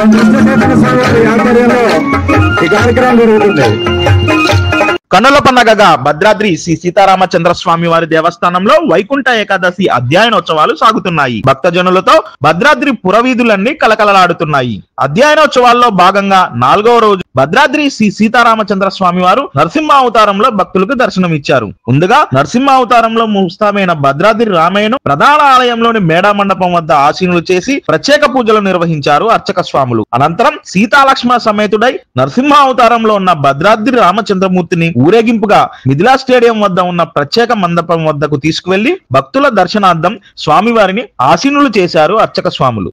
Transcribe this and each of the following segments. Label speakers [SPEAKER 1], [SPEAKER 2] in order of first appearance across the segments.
[SPEAKER 1] చంద్రశేఖర స్వామి వారి ఆధ్వర్యంలో ఈ కార్యక్రమం జరుగుతుంది.
[SPEAKER 2] కన్నుల పండగగా భద్రాద్రి శ్రీ సీతారామచంద్ర స్వామి వారి దేవస్థానంలో వైకుంఠ ఏకాదశి అధ్యయనోత్సవాలు సాగుతున్నాయి. భక్తజనులతో భద్రాద్రి పురవీధులన్నీ కలకలలాడుతున్నాయి. అధ్యయనోత్సవాల్లో భాగంగా 4వ రోజు భద్రాద్రి శ్రీ సీతారామచంద్ర స్వామి వారు నరసింహ అవతారంలో భక్తులకు దర్శనమిచ్చారు. ముందుగా నరసింహ అవతారంలో ముస్తామైన భద్రాద్రి రామయ్యను ప్రధాన ఆలయంలోని మేడా మండపం వద్ద ఆసీనులు చేసి ప్రత్యేక పూజలు నిర్వహించారు అర్చక స్వాములు. అనంతరం సీతాలక్ష్మణ సమేతుడై నరసింహ అవతారంలో ఉన్న భద్రాద్రి రామచంద్రమూర్తిని ఊరేగింపుగా మిథిలా స్టేడియం వద్ద ఉన్న ప్రత్యేక మండపం వద్దకు తీసుకువెళ్లి భక్తుల దర్శనార్థం స్వామివారిని ఆసీనులు చేశారు అర్చక స్వాములు.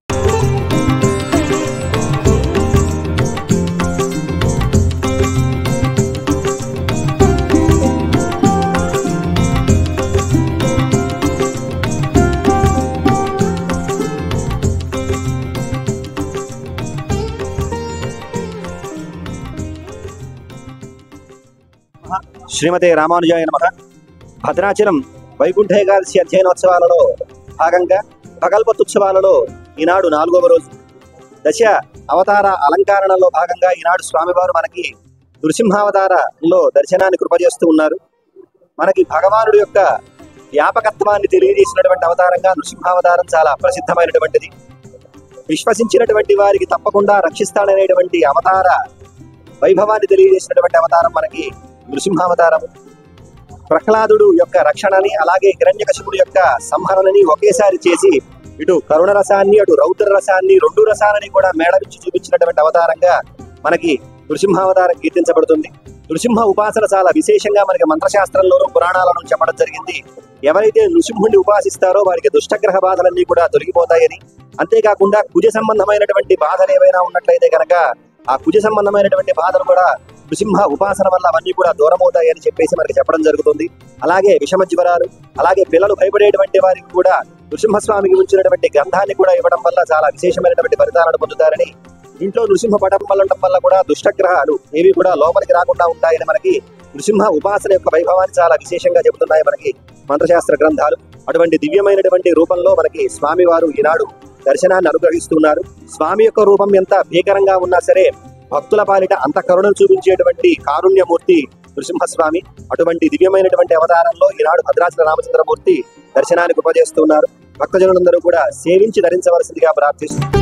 [SPEAKER 3] శ్రీమతే రామానుజాయ నమః. భద్రాచలం వైకుంఠ ఏకాదశి అధ్యయనోత్సవాలలో భాగంగా భగల్పతుత్సవాలలో ఈనాడు 4వ రోజు. దశ అవతార అలంకరణలో భాగంగా ఈనాడు స్వామివారు మనకి నృసింహావతారంలో దర్శనాన్ని కృపజేస్తూ ఉన్నారు. మనకి భగవానుడి యొక్క వ్యాపకత్వాన్ని తెలియజేసినటువంటి అవతారంగా నృసింహావతారం చాలా ప్రసిద్ధమైనటువంటిది. విశ్వసించినటువంటి వారికి తప్పకుండా రక్షిస్తాడనేటువంటి అవతార వైభవాన్ని తెలియజేసినటువంటి అవతారం మనకి నృసింహావతారము. ప్రహ్లాదుడు యొక్క రక్షణని అలాగే హిరణ్యకశిపుడు యొక్క సంహరణని ఒకేసారి చేసి ఇటు కరుణ రసాన్ని అటు రౌద్ర రసాన్ని 2 రసాలని కూడా మేళవించి చూపించినటువంటి అవతారంగా మనకి నృసింహావతారం కీర్తించబడుతుంది. నృసింహ ఉపాసన చాలా విశేషంగా మనకి మంత్రశాస్త్రంలోనూ పురాణాలను చెప్పడం జరిగింది. ఎవరైతే నృసింహుడిని ఉపాసిస్తారో వారికి దుష్టగ్రహ బాధలన్నీ కూడా తొలగిపోతాయని, అంతేకాకుండా కుజ సంబంధమైనటువంటి బాధలు ఏవైనా ఉన్నట్లయితే కనుక ఆ కుజ సంబంధమైనటువంటి బాధలు కూడా నృసింహ ఉపాసన వల్ల అవన్నీ కూడా దూరమవుతాయని చెప్పేసి మనకి చెప్పడం జరుగుతుంది. అలాగే విషమ జ్వరాలు, అలాగే పిల్లలు భయపడేటువంటి వారికి కూడా నృసింహస్వామికి ఉంచినటువంటి గంధాన్ని కూడా ఇవ్వడం వల్ల చాలా విశేషమైనటువంటి ఫలితాలను పొందుతారని, ఇంట్లో నృసింహ పటం ఉండటం వల్ల కూడా దుష్టగ్రహాలు ఏవి కూడా లోపలికి రాకుండా ఉంటాయని మనకి నృసింహ ఉపాసన యొక్క వైభవాన్ని చాలా విశేషంగా చెబుతున్నాయి మనకి మంత్రశాస్త్ర గ్రంథాలు. అటువంటి దివ్యమైనటువంటి రూపంలో మనకి స్వామివారు ఈనాడు దర్శనాన్ని అనుగ్రహిస్తున్నారు. స్వామి యొక్క రూపం ఎంత భీకరంగా ఉన్నా సరే భక్తుల పాలిట అంత కరుణను చూపించేటువంటి కారుణ్యమూర్తి నృసింహస్వామి. అటువంటి దివ్యమైనటువంటి అవతారంలో ఈనాడు భద్రాచల రామచంద్రమూర్తి దర్శనానికి ఉపజేస్తున్నారు. భక్తజనులందరూ కూడా సేవించి ధరించవలసిందిగా ప్రార్థిస్తున్నారు.